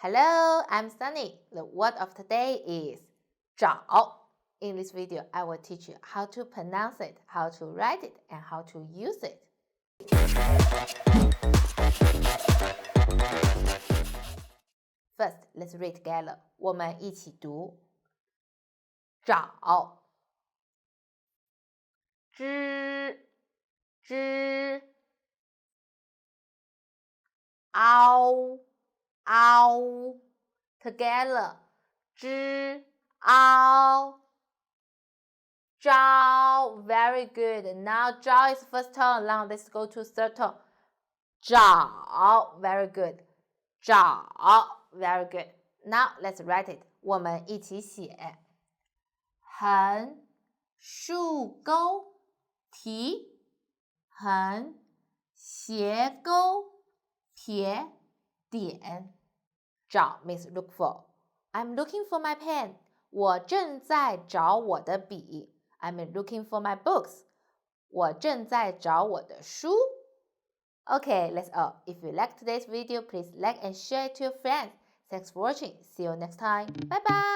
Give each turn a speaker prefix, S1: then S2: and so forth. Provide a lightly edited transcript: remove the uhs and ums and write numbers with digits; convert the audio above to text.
S1: Hello, I'm Sunny. The word of today is 找. In this video, I will teach you how to pronounce it, how to write it, and how to use it. First, let's read together. 我们一起读。找，嗷 together 招 very good. Now 招 is first tone. Now let's go to third tone. 找 very good. 找 very good. Now let's write it. 我们一起写。横竖钩提横斜钩撇点。找 means look for. I'm looking for my pen. 我正在找我的笔。I'm looking for my books. 我正在找我的书。Okay, let's all. If you like today's video, please like and share it to your friends. Thanks for watching. See you next time. Bye bye.